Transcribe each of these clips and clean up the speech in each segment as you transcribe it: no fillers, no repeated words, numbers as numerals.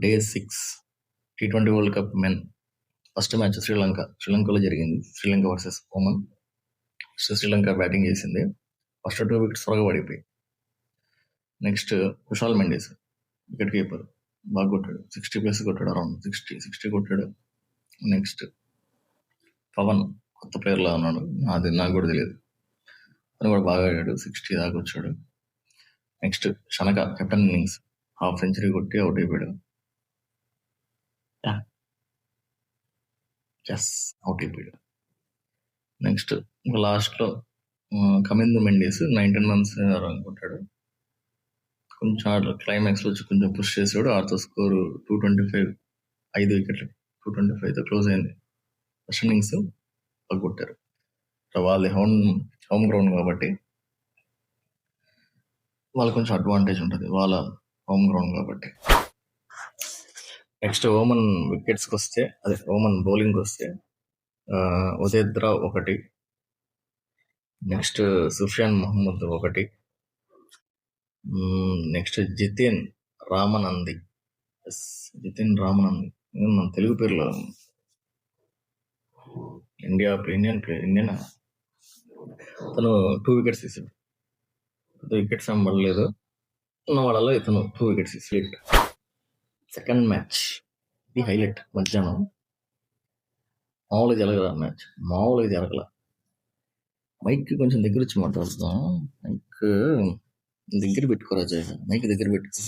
Day 6 T20 world cup men first match శ్రీలంకలో జరిగింది. Sri Lanka versus Oman. Sri Lanka batting చేసింది. First 2 wickets త్వరగా పడిపోయి. Next Kushal Mendis wicket keeper బాగా కొట్టాడు. 60+ కొట్టాడు. అరౌండ్ 60 కొట్టాడు. నెక్స్ట్ పవన్ కొత్త ప్లేయర్లా ఉన్నాడు. అది నాకు కూడా తెలియదు. అతను కూడా బాగా ఆడాడు. 60 దాకా వచ్చాడు. Next Shanaka captain innings half century కొట్టి అవుట్ అయిపోయాడు. అవుట్ అయిపోయాడు. నెక్స్ట్ ఇంకా లాస్ట్లో కమిందు మెండిస్ 19 రన్స్ కొట్టాడు. కొంచెం ఆడ క్లైమాక్స్లో వచ్చి కొంచెం పుష్ చేసాడు. ఆర్తో స్కోర్ 225, 5 వికెట్లు 225తో క్లోజ్ అయింది. ఫస్ట్ ఇన్నింగ్స్ బాగా కొట్టారు. వాళ్ళది హోమ్ గ్రౌండ్ కాబట్టి వాళ్ళకి కొంచెం అడ్వాంటేజ్ ఉంటుంది. వాళ్ళ హోమ్ గ్రౌండ్ కాబట్టి. నెక్స్ట్ ఓమన్ వికెట్స్కి వస్తే, అదే ఓమన్ బౌలింగ్కి వస్తే ఉదేద్రా 1, నెక్స్ట్ సుఫియాన్ మహమ్మద్ 1, నెక్స్ట్ జితిన్ రామనంది. మన తెలుగు పేర్లో ఇండియన్ తను 2 వికెట్స్ తీసాడు. 2 వికెట్స్ ఏం పడలేదు. ఉన్న వాళ్ళలో ఇతను 2 వికెట్స్ తీసాడు. సెకండ్ మ్యాచ్ ఇది హైలైట్. మధ్యాహ్నం మామూలుగా జరగదు మ్యాచ్. మామూలుగా జరగల. మైక్ కొంచెం దగ్గర వచ్చి మాట్లాడుతాం. మైక్ దగ్గర పెట్టుకోరా జయ. మైక్ దగ్గర పెట్టుకో.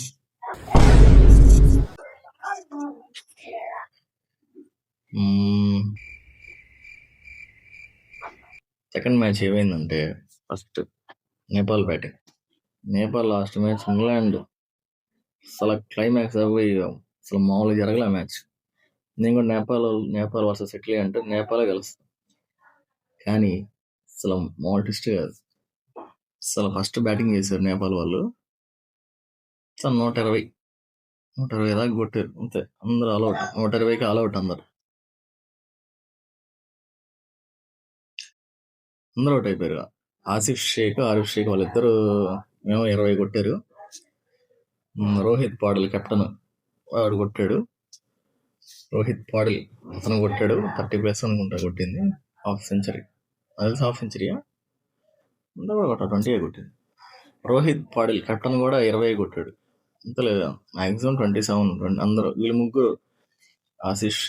సెకండ్ మ్యాచ్ ఏమైందంటే, first Nepal batting. Nepal last match England అసలు క్లైమాక్స్ అసలు మామూలుగా జరగలే మ్యాచ్. నేను కూడా నేపాల్ వర్సెస్ ఇటలీ అంటే నేపాలే గెలుస్తాను. కానీ అసలు మామూలు ట్విస్ట్ కాదు. అసలు ఫస్ట్ బ్యాటింగ్ చేశారు నేపాల్ వాళ్ళు. అసలు 120 దాకా కొట్టారు. అంతే, అందరూ ఆల్అౌట్. 120కి ఆల్అౌట్ అందరు అవుట్ అయిపోయారు. ఆరిఫ్ షేక్ వాళ్ళిద్దరు మేము 20 కొట్టారు. రోహిత్ పాడల్ కెప్టెన్ వాడు కొట్టాడు. అతను కొట్టాడు. 30+ అనుకుంటా కొట్టింది. Half century. హాఫ్ సెంచరీయా అంతా కూడా 20 కొట్టింది. రోహిత్ పాడల్ కెప్టెన్ కూడా 20 కొట్టాడు. అంత లేదా, మ్యాక్సిమం 27. అందరూ వీళ్ళు ముగ్గురు, ఆరిఫ్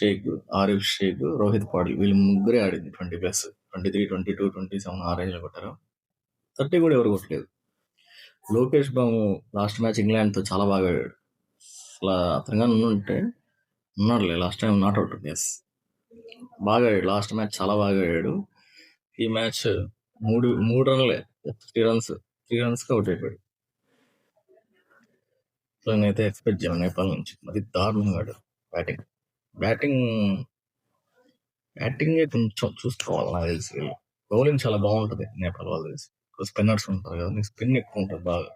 షేక్, రోహిత్ పాడల్, వీళ్ళు ముగ్గురే ఆడింది 20+. 23, 22, 27 ఆ రేంజ్లో కొట్టారు. 30 కూడా ఎవరు కొట్టలేదు. లోకేష్ బాబు లాస్ట్ మ్యాచ్ ఇంగ్లాండ్తో చాలా బాగా ఆడాడు. అసలు అతనుగా ఉంటే ఉన్నాడులే. Last time not out. బాగా ఆడాడు. లాస్ట్ మ్యాచ్ చాలా బాగా ఆడాడు. ఈ మ్యాచ్ 3 రన్లే, 3 రన్స్కి అవుట్ అయిపోయాడు. సో నేనైతే ఎక్స్పెక్ట్ చేయను నేపాల్ నుంచి. మరి దారుణంగా ఆడాడు. బ్యాటింగే కొంచెం చూసుకోవాలి. నాకు తెలిసి బౌలింగ్ చాలా బాగుంటుంది నేపాల్ వాళ్ళు తెలిసి. స్పిన్నర్స్ ఉంటారు కదా, నీకు స్పిన్ ఎక్కువ ఉంటుంది బాగా.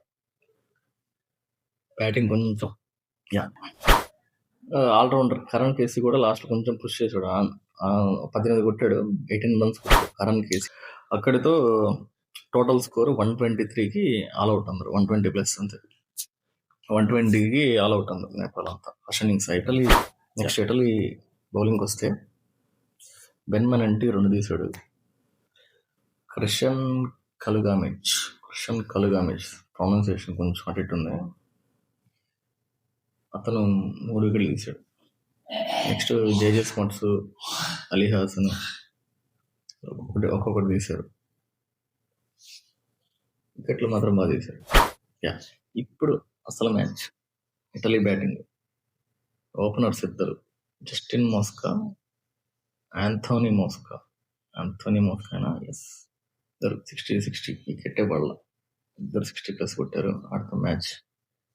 బ్యాటింగ్ కొంచెం ఆల్రౌండర్ కరణ్ కేసీ కూడా లాస్ట్ కొంచెం పుష్ చేశాడు. 18 కొట్టాడు, 18 రన్స్ కొట్టాడు కరణ్ కేసీ. అక్కడితో టోటల్ స్కోర్ 123కి ఆల్అౌట్ అందరు. 120+ అంతే. 120కి ఆల్అౌట్ అందరు నేపాల్ అంతా. ఫస్ట్ ఇన్నింగ్స్ నెక్స్ట్ ఇటలీ బౌలింగ్కి వస్తే బెన్మనంటి 2 తీశాడు. క్రిస్టియన్ కలుగామిచ్ ప్రొనౌన్సియేషన్ కొంచెం అటు ఇటు ఉంది. అతను 3 వికెట్లు తీశాడు. నెక్స్ట్ జేజే స్మార్ట్స్, అలీ హాసన్ ఒక్కొక్కటి తీశారు. వికెట్లు మాత్రం బాగా తీశారు. ఇప్పుడు అసలు మ్యాచ్ ఇటలీ బ్యాటింగ్. ఓపెనర్స్ ఇద్దరు, జస్టిన్ మోస్కా, ఆంథోనీ మోస్కా. ఇద్దరు 60 వికెట్టే పడాల. ఇద్దరు 60+ కొట్టారు. ఆడుతున్న మ్యాచ్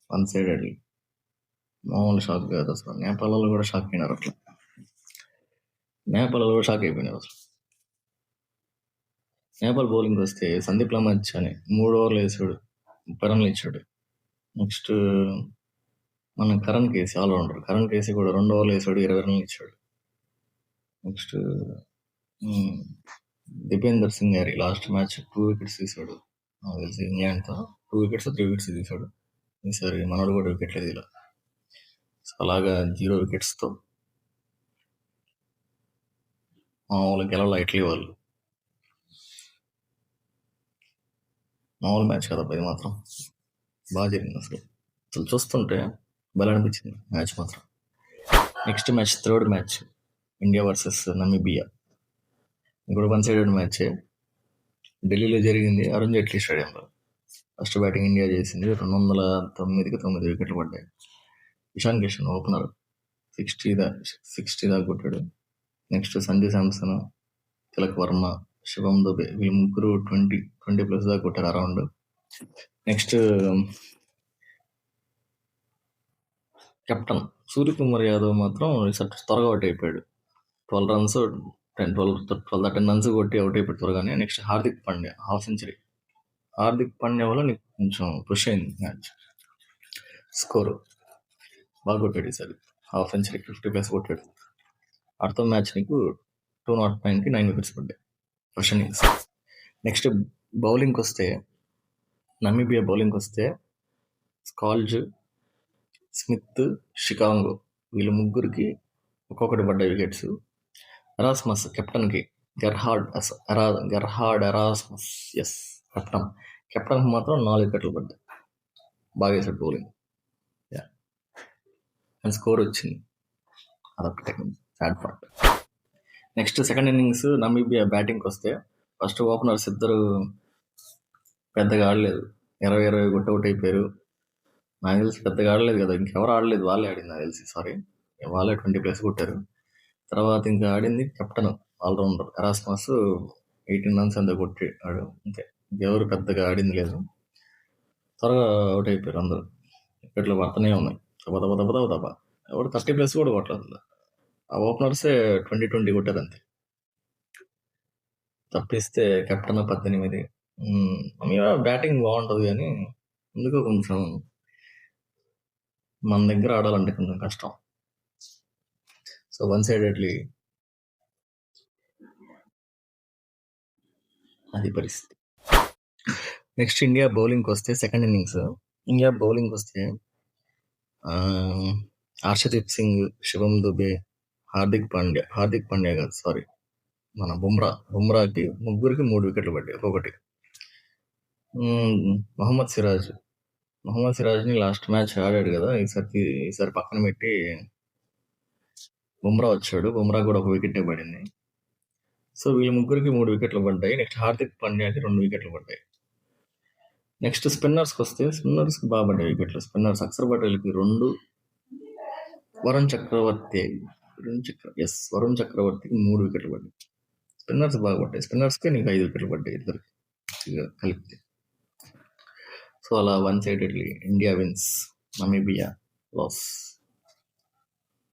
1-sided. మామూలు షాక్ కాదు అసలు. నేపాల్ వాళ్ళు కూడా షాక్ అయినారు. అట్లా నేపాల్ కూడా షాక్ అయిపోయినారు అసలు. నేపాల్ బౌలింగ్ వస్తే సందీప్ లమచ్ అని 3 ఓవర్లు వేసాడు, 30 రన్లు ఇచ్చాడు. నెక్స్ట్ మన కరణ్ కేసీ ఆల్రౌండర్. కరణ్ కేసీ కూడా 2 ఓవర్లు వేసాడు, 20 రన్లు ఇచ్చాడు. నెక్స్ట్ దీపేందర్ సింగ్ గారి లాస్ట్ మ్యాచ్ 2 వికెట్స్ తీశాడు. నాకు తెలిసి ఇంగ్లాండ్తో 2 వికెట్స్ 3 వికెట్స్ తీశాడు. ఈసారి మనోడు కూడా వికెట్లే తీయాలి. సో అలాగా 0 వికెట్స్తో మామూలు గెలవల ఇటలీ వాళ్ళు. మామూలు మ్యాచ్ కదా ఇది మాత్రం బాగా జరిగింది అసలు చూస్తుంటే భలే అనిపించింది మ్యాచ్ మాత్రం. Next match, third match, India versus Namibia. ఇప్పుడు 1 సైడెడ్ మ్యాచ్ ఢిల్లీలో జరిగింది, అరుణ్ జైట్లీ స్టేడియంలో. ఫస్ట్ బ్యాటింగ్ ఇండియా చేసింది, 209కి 9 వికెట్లు పడ్డాయి. ఇషాన్ కిషన్ ఓపెనర్ 60 దాకా కొట్టాడు. నెక్స్ట్ సంజు శాంసన్, తిలక్ వర్మ, శివం దుబే, వీళ్ళు ముగ్గురు 20+ దాకా కొట్టారు around. Next captain Suryakumar Yadav మాత్రం త్వరగా అవుట్ అయిపోయాడు. 12 రన్స్ 13 రన్స్ కొట్టి అవుట్ అయిపోయాడు త్వరగానే. Next Hardik Pandya half century. Hardik Pandya వల్ల నీకు కొంచెం పుష్ అయింది మ్యాచ్. స్కోరు బాగా కొట్టాడు ఈసారి, హాఫ్ సెంచరీ 50+ కొట్టాడు. అర్థం మ్యాచ్ నీకు 209కి 9 వికెట్స్ పడ్డాయి ఫస్ట్ ఇన్నింగ్స్. నెక్స్ట్ బౌలింగ్కి వస్తే, నమీబియా బౌలింగ్కి వస్తే స్కాల్జ్, స్మిత్, షికాంగో వీళ్ళు ముగ్గురికి ఒక్కొక్కటి పడ్డాయి వికెట్స్. ఎరాస్మస్ కెప్టెన్కి, గెర్హార్డ్ ఎరాస్మస్, ఎస్ కెప్టెన్కి మాత్రం 4 వికెట్లు పడ్డాయి. బాగా వేసాడు బౌలింగ్, అండ్ స్కోర్ వచ్చింది. అదొకటే sad part. Next second innings Namibia బ్యాటింగ్కి వస్తే, ఫస్ట్ ఓపెనర్స్ ఇద్దరు పెద్దగా ఆడలేదు, 20 కొట్టి అవుట్ అయిపోయారు. నాకు తెలిసి పెద్దగా ఆడలేదు కదా, ఇంకెవరు ఆడలేదు, వాళ్ళే ఆడింది నాకు తెలిసి. సారీ, వాళ్ళే 20+ కొట్టారు. తర్వాత ఇంకా ఆడింది కెప్టెన్ ఆల్రౌండర్ ఎరాస్మస్, 18 రన్స్ అంతా కొట్టాడు అంతే. ఎవరు పెద్దగా ఆడింది లేదు, త్వరగా అవుట్ అయిపోయారు అందరూ. వికెట్లు పడుతూనే ఉన్నాయి దబ. ఎవరు 30+ కూడా కొట్టలేదు. ఆ ఓపెనర్సే 20 కొట్టారు అంతే. తప్పిస్తే కెప్టెన్ 18. బ్యాటింగ్ బాగుంటుంది కానీ ఎందుకో కొంచెం మన దగ్గర ఆడాలంటే కొంచెం కష్టం. సో 1 సైడెడ్లీ అది పరిస్థితి. నెక్స్ట్ ఇండియా బౌలింగ్కి వస్తే సెకండ్ ఇన్నింగ్స్, ఇండియా బౌలింగ్కి వస్తే హర్షదీప్ సింగ్, శివం దుబే, హార్దిక్ పాండ్యా కాదు సారీ, మన బుమ్రాకి ముగ్గురికి 3 వికెట్లు పడ్డాయి ఒక్కొక్కటి. మొహమ్మద్ సిరాజ్ని లాస్ట్ మ్యాచ్ ఆడాడు కదా, ఈసారి పక్కన పెట్టి బుమ్రా వచ్చాడు. బుమ్రా కూడా 1 వికెట్ పడింది. సో వీళ్ళ ముగ్గురికి 3 వికెట్లు పడ్డాయి. నెక్స్ట్ హార్దిక్ పాండ్యాకి 2 వికెట్లు పడ్డాయి. నెక్స్ట్ స్పిన్నర్స్కి వస్తే, స్పిన్నర్స్కి బాగా పడ్డాయి వికెట్లు. స్పిన్నర్స్ అక్షర్ పటేల్కి 2, వరుణ్ చక్రవర్తికి 3 వికెట్లు పడ్డాయి. స్పిన్నర్స్ బాగా పడ్డాయి. స్పిన్నర్స్కి నీకు 5 వికెట్లు పడ్డాయి ఇద్దరికి కలిపితే. సో అలా 1 సైడెడ్లీ ఇండియా విన్స్, నమీబియా లాస్.